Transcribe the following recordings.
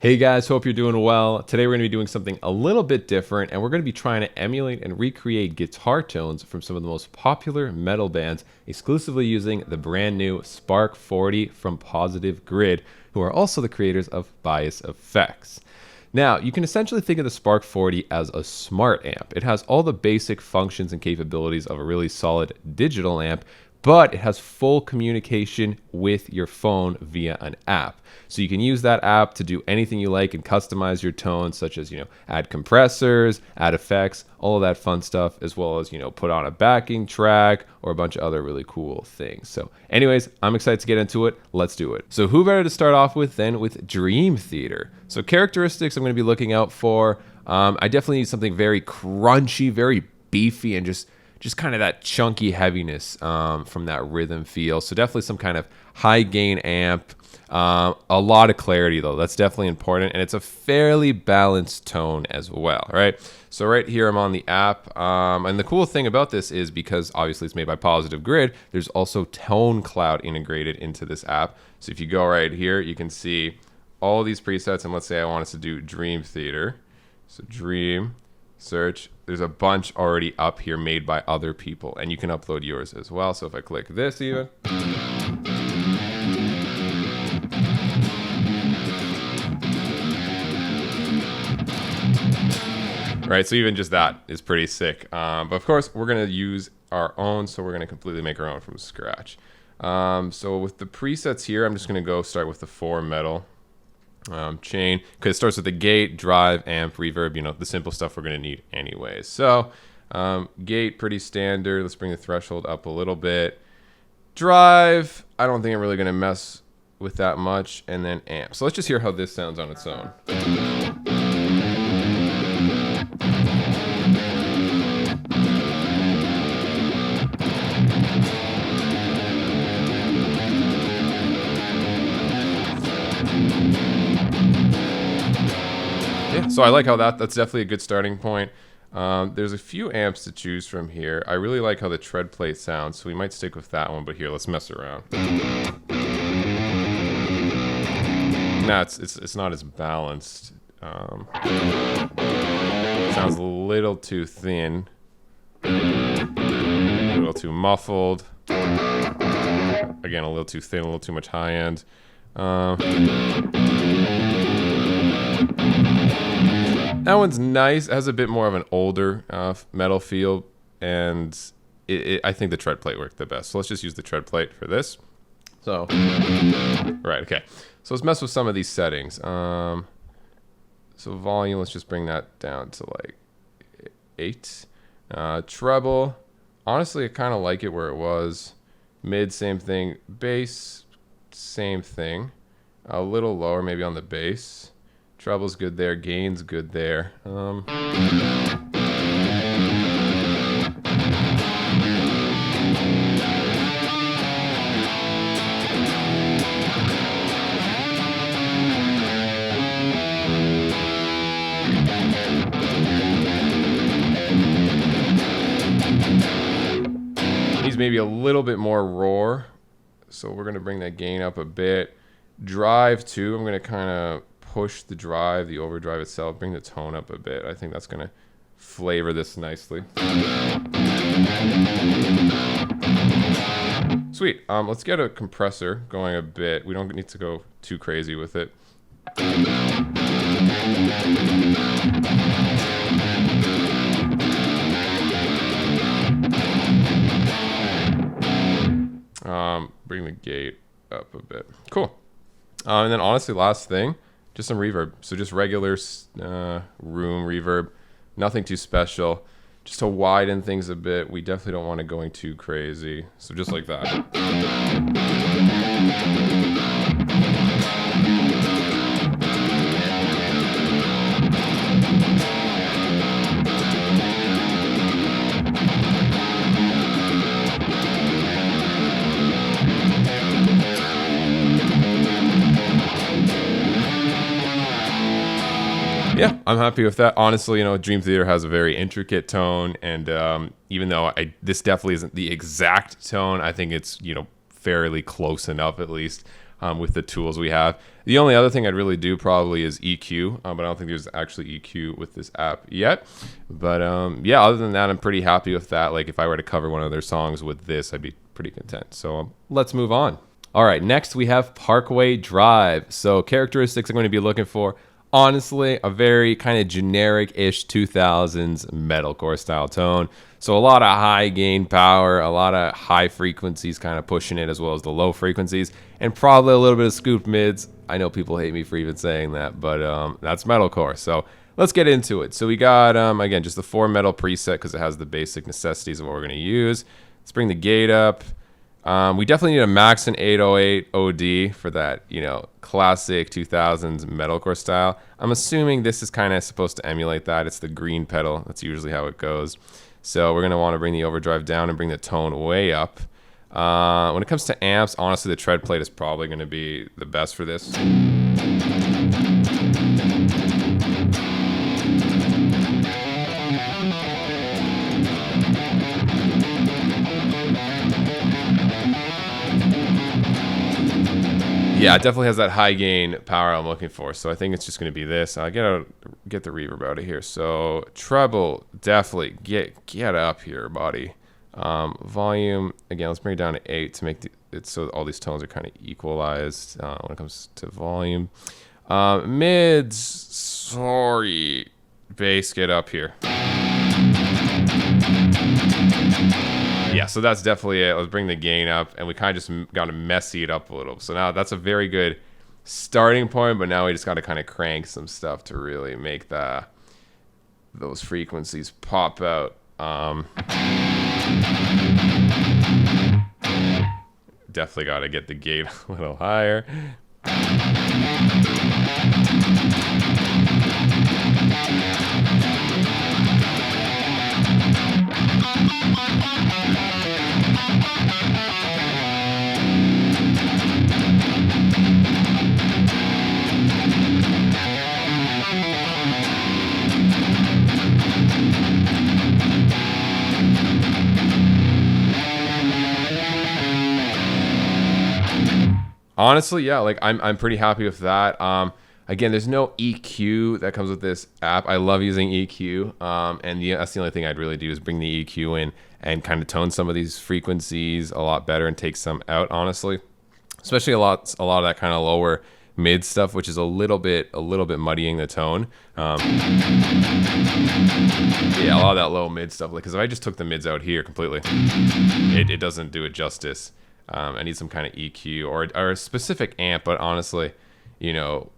Hey guys, hope you're doing well. Today we're going to be doing something a little bit different, and we're going to be trying to emulate and recreate guitar tones from some of the most popular metal bands, exclusively using the brand new Spark 40 from Positive Grid, who are also the creators of Bias Effects. Now, you can essentially think of the Spark 40 as a smart amp. It has all the basic functions and capabilities of a really solid digital amp, but it has full communication with your phone via an app. So you can use that app to do anything you like and customize your tones, such as, add compressors, add effects, all of that fun stuff, as well as, put on a backing track or a bunch of other really cool things. So anyways, I'm excited to get into it. Let's do it. So who better to start off with than with Dream Theater? So characteristics I'm going to be looking out for. I definitely need something very crunchy, very beefy, and just kind of that chunky heaviness from that rhythm feel. So definitely some kind of high gain amp. A lot of clarity though, that's definitely important, and it's a fairly balanced tone as well, right? So right here I'm on the app, and the cool thing about this is because obviously it's made by Positive Grid, there's also Tone Cloud integrated into this app. So if you go right here, you can see all these presets, and let's say I want us to do Dream Theater. So Dream, search, there's a bunch already up here made by other people, and you can upload yours as well. So if I click this even, right, so even just that is pretty sick. But of course we're going to use our own, so we're going to completely make our own from scratch. So with the presets here, I'm just going to go start with the 4 metal chain, because it starts with the gate, drive, amp, reverb, the simple stuff we're going to need anyways. So gate, pretty standard. Let's bring the threshold up a little bit. Drive, I don't think I'm really going to mess with that much. And then amp. So let's just hear how this sounds on its own. Yeah, so I like how that's definitely a good starting point. There's a few amps to choose from here. I really like how the tread plate sounds, so we might stick with that one, but here, let's mess around. Nah, it's not as balanced. Sounds a little too thin. A little too muffled. Again, a little too thin, a little too much high end. That one's nice. It has a bit more of an older metal feel, and I think the tread plate worked the best. So let's just use the tread plate for this. So, right, okay. So let's mess with some of these settings. So volume, let's just bring that down to like 8. Treble, honestly, I kind of like it where it was. Mid, same thing. Bass, same thing. A little lower, maybe on the bass. Treble's good there, gain's good there. Needs maybe a little bit more roar, so we're gonna bring that gain up a bit. Drive too, I'm gonna kind of push the drive, the overdrive itself, bring the tone up a bit. I think that's going to flavor this nicely. Sweet. Let's get a compressor going a bit. We don't need to go too crazy with it. Bring the gate up a bit. Cool. And then honestly, last thing, just some reverb. So just regular room reverb, nothing too special. Just to widen things a bit. We definitely don't want it going too crazy. So just like that. Yeah, I'm happy with that. Honestly, Dream Theater has a very intricate tone, and even though this definitely isn't the exact tone, I think it's fairly close enough at least. with the tools we have. The only other thing I'd really do probably is EQ, but I don't think there's actually EQ with this app yet. But yeah, other than that, I'm pretty happy with that. Like if I were to cover one of their songs with this, I'd be pretty content. So let's move on. All right, next we have Parkway Drive. So characteristics I'm going to be looking for, honestly, a very kind of generic-ish 2000s metalcore style tone. So a lot of high gain power, a lot of high frequencies kind of pushing it, as well as the low frequencies, and probably a little bit of scooped mids. I know people hate me for even saying that, but that's metalcore. So let's get into it. So we got, again, just the 4 metal preset because it has the basic necessities of what we're going to use. Let's bring the gate up. We definitely need a max and 808 OD for that, you know, classic 2000s metalcore style. I'm assuming this is kind of supposed to emulate that. It's the green pedal. That's usually how it goes. So we're going to want to bring the overdrive down and bring the tone way up. When it comes to amps, honestly, the tread plate is probably going to be the best for this. Yeah, it definitely has that high gain power I'm looking for. So I think it's just going to be this. I'll get the reverb out of here. So treble, definitely get up here, buddy. Volume, again, let's bring it down to 8 to make it so all these tones are kind of equalized when it comes to volume. Mids, sorry. Bass, get up here. Yeah, so that's definitely it. Let's bring the gain up, and we kind of just got to messy it up a little. So now that's a very good starting point, but now we just got to kind of crank some stuff to really make those frequencies pop out. Definitely got to get the gate a little higher. Honestly, yeah, like I'm pretty happy with that. Again, there's no EQ that comes with this app. I love using EQ, and that's the only thing I'd really do is bring the EQ in and kind of tone some of these frequencies a lot better and take some out, honestly. Especially a lot of that kind of lower mid stuff, which is a little bit muddying the tone. Yeah, a lot of that low mid stuff, because if I just took the mids out here completely, it doesn't do it justice. I need some kind of EQ or a specific amp, but honestly, you know,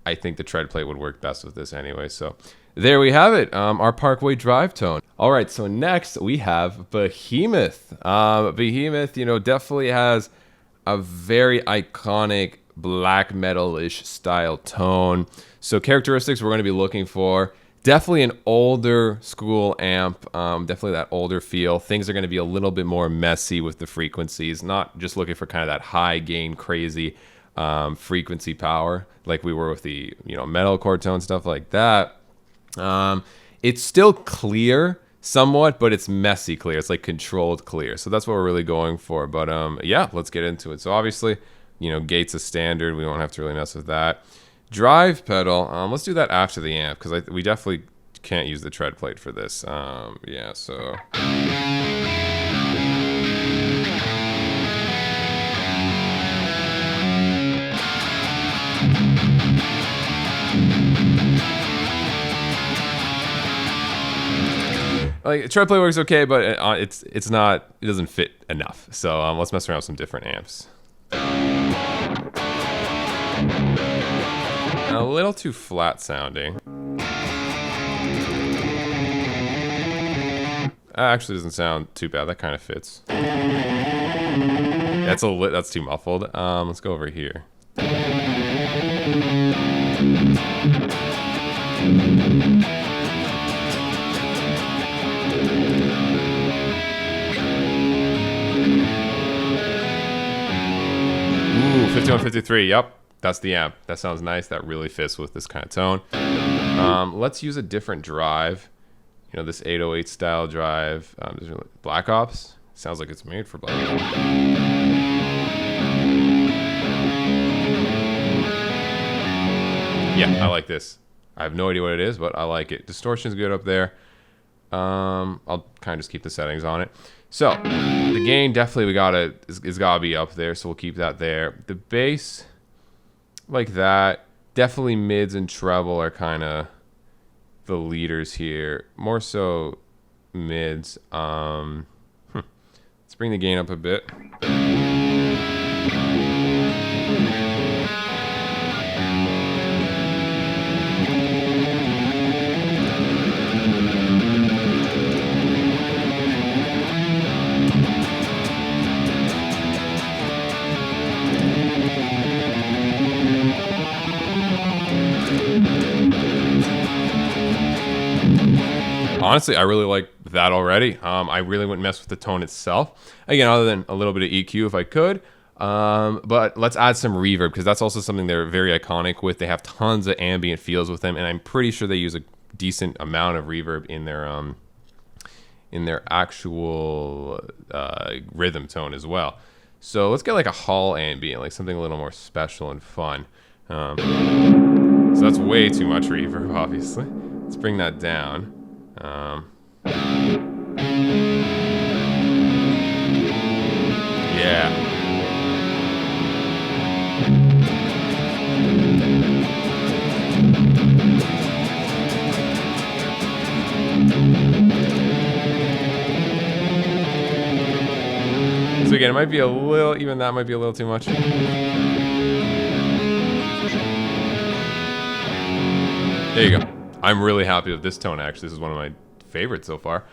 I think the tread plate would work best with this anyway. So there we have it, our Parkway Drive tone. All right, so next we have Behemoth. Behemoth, you know, definitely has a very iconic black metal-ish style tone. So characteristics we're going to be looking for, definitely an older school amp, definitely that older feel. Things are going to be a little bit more messy with the frequencies, not just looking for kind of that high gain, crazy frequency power like we were with the, you know, metalcore tone, stuff like that. It's still clear somewhat, but it's messy clear. It's like controlled clear. So that's what we're really going for. But yeah, let's get into it. So obviously, you know, gate's a standard. We won't have to really mess with that. Drive pedal, let's do that after the amp, because we definitely can't use the tread plate for this. Yeah, so... like, tread plate works okay, but it doesn't fit enough. So let's mess around with some different amps. A little too flat sounding. Actually doesn't sound too bad. That kind of fits. That's too muffled. Let's go over here. Ooh, 5153. Yep. That's the amp. That sounds nice. That really fits with this kind of tone. Let's use a different drive. You know, this 808 style drive. Black Ops. Sounds like it's made for Black Ops. Yeah, I like this. I have no idea what it is, but I like it. Distortion's good up there. I'll kind of just keep the settings on it. So the gain definitely it's gotta be up there, so we'll keep that there. The bass, like that. Definitely mids and treble are kind of the leaders here. More so mids. Let's bring the gain up a bit. Honestly, I really like that already. I really wouldn't mess with the tone itself. Again, other than a little bit of EQ if I could. But let's add some reverb, because that's also something they're very iconic with. They have tons of ambient feels with them, and I'm pretty sure they use a decent amount of reverb in their actual rhythm tone as well. So let's get like a hall ambient, like something a little more special and fun. So that's way too much reverb, obviously. Let's bring that down. Yeah. So again, it might be a little, even that might be a little too much. There you go. I'm really happy with this tone, actually. This is one of my favorites so far.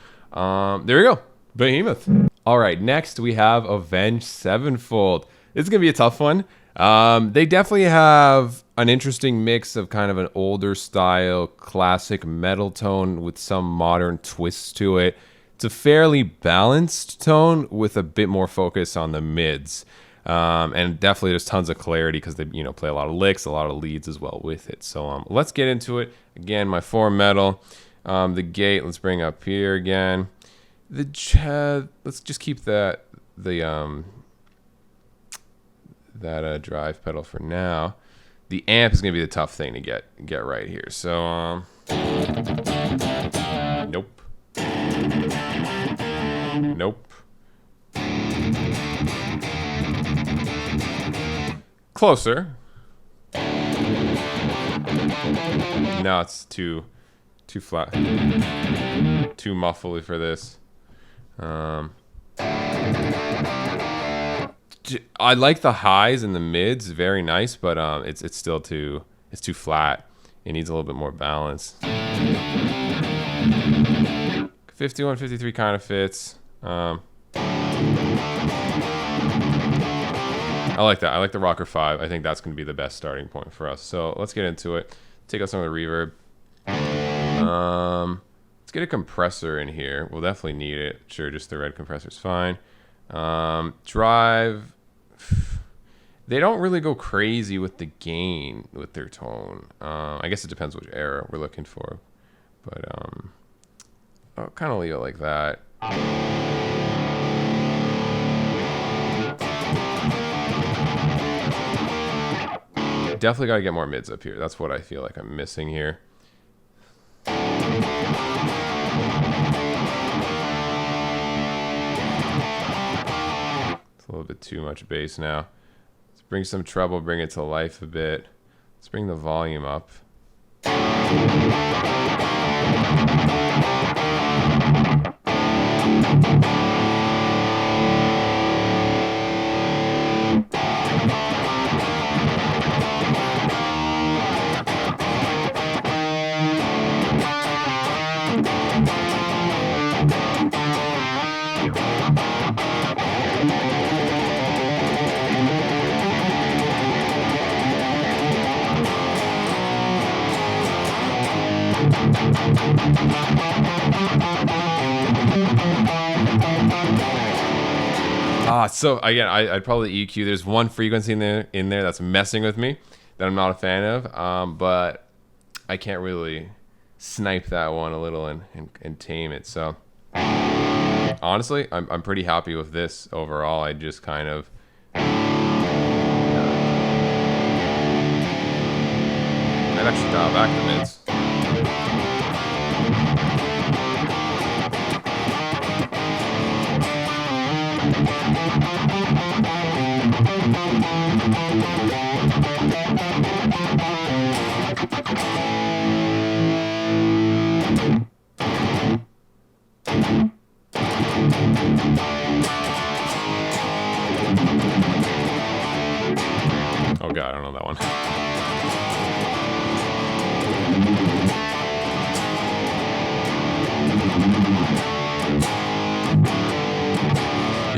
There we go. Behemoth. All right, next we have Avenged Sevenfold. This is going to be a tough one. They definitely have an interesting mix of kind of an older style, classic metal tone with some modern twists to it. It's a fairly balanced tone with a bit more focus on the mids. And definitely there's tons of clarity because they play a lot of licks, a lot of leads as well with it. So let's get into it. Again, my 4 metal. The gate, let's bring up here again. Let's just keep that drive pedal for now. The amp is gonna be the tough thing to get right here. So nope. Nope. Closer. No, it's too flat. Too muffly for this. I like the highs and the mids, very nice, but it's still too flat. It needs a little bit more balance. 51, 53 kind of fits. I like that. I like the Rocker 5. I think that's going to be the best starting point for us. So let's get into it. Take out some of the reverb. Let's get a compressor in here. We'll definitely need it. Sure, just the red compressor is fine. Drive. They don't really go crazy with the gain with their tone. I guess it depends which era we're looking for. But I'll kind of leave it like that. Definitely got to get more mids up here. That's what I feel like I'm missing here. It's a little bit too much bass now. Let's bring some treble, bring it to life a bit. Let's bring the volume up. So again, I'd probably EQ. There's one frequency in there that's messing with me that I'm not a fan of, but I can't really snipe that one a little and tame it. So honestly, I'm pretty happy with this overall. I just kind of and might actually dial back the mids. Oh god, I don't know that one.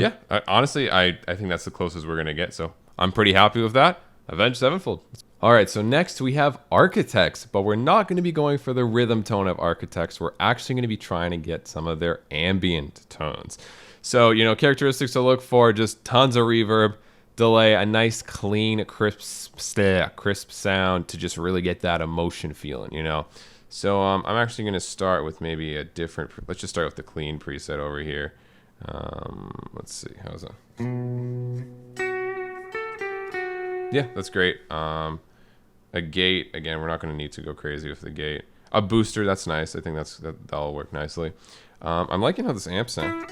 Yeah, honestly, I think that's the closest we're gonna get, so I'm pretty happy with that. Avenged Sevenfold. Alright, so next we have Architects, but we're not going to be going for the rhythm tone of Architects. We're actually going to be trying to get some of their ambient tones. So, you know, characteristics to look for, just tons of reverb, delay, a nice clean, crisp sound to just really get that emotion feeling, you know. So I'm actually going to start with maybe a different, let's just start with the clean preset over here. Let's see, how's that? Yeah, that's great. A gate, again, we're not going to need to go crazy with the gate. A booster, that's nice. I think that'll work nicely. I'm liking how this amp sounds.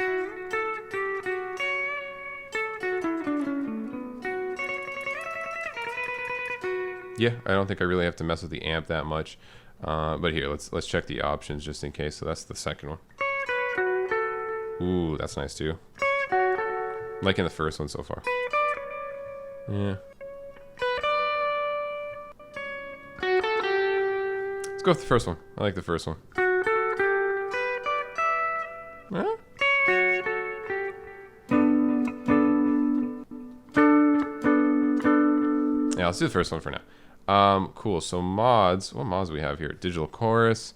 Yeah, I don't think I really have to mess with the amp that much. But here, let's check the options just in case. So that's the second one. Ooh, that's nice too. I'm liking the first one so far. Yeah. Let's go with the first one. I like the first one. Huh? Yeah, let's do the first one for now. Cool. So mods. What mods do we have here? Digital chorus,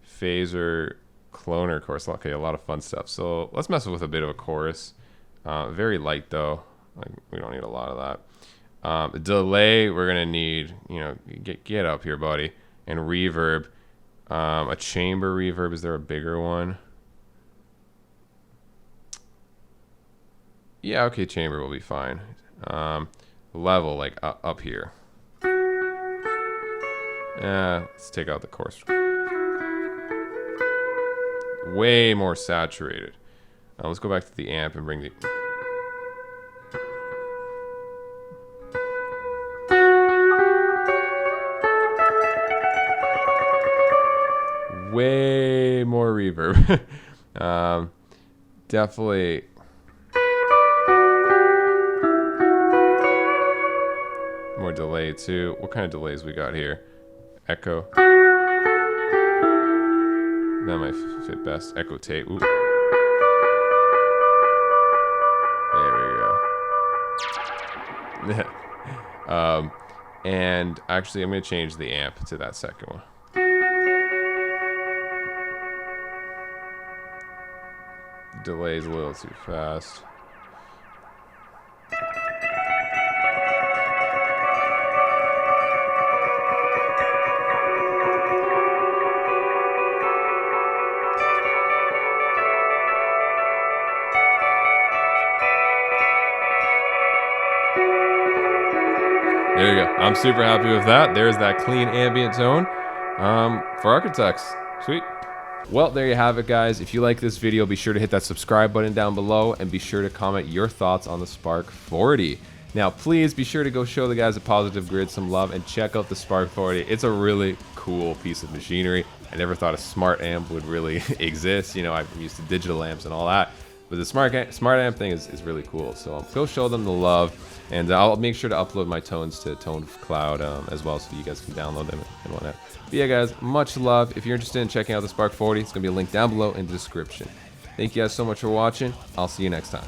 phaser, cloner chorus. Okay, a lot of fun stuff. So let's mess with a bit of a chorus. Very light though. Like, we don't need a lot of that. Delay. We're gonna need. You know, get up here, buddy. And reverb. A chamber reverb. Is there a bigger one? Yeah. Okay, chamber will be fine. Level, like up here. Let's take out the chorus. Way more saturated. Let's go back to the amp and bring the... Way more reverb. Definitely... More delay too. What kind of delays we got here? Echo. That might fit best. Echo tape. Ooh. There we go. And actually, I'm going to change the amp to that second one. Delay's a little too fast. There you go. I'm super happy with that. There's that clean ambient tone for Architects. Sweet. Well, there you have it, guys. If you like this video, be sure to hit that subscribe button down below and be sure to comment your thoughts on the Spark 40. Now, please be sure to go show the guys at Positive Grid some love and check out the Spark 40. It's a really cool piece of machinery. I never thought a smart amp would really exist. You know, I'm used to digital amps and all that. But the smart amp thing is really cool. So go show them the love. And I'll make sure to upload my tones to Tone Cloud as well so you guys can download them and whatnot. But yeah, guys, much love. If you're interested in checking out the Spark 40, it's going to be a link down below in the description. Thank you guys so much for watching. I'll see you next time.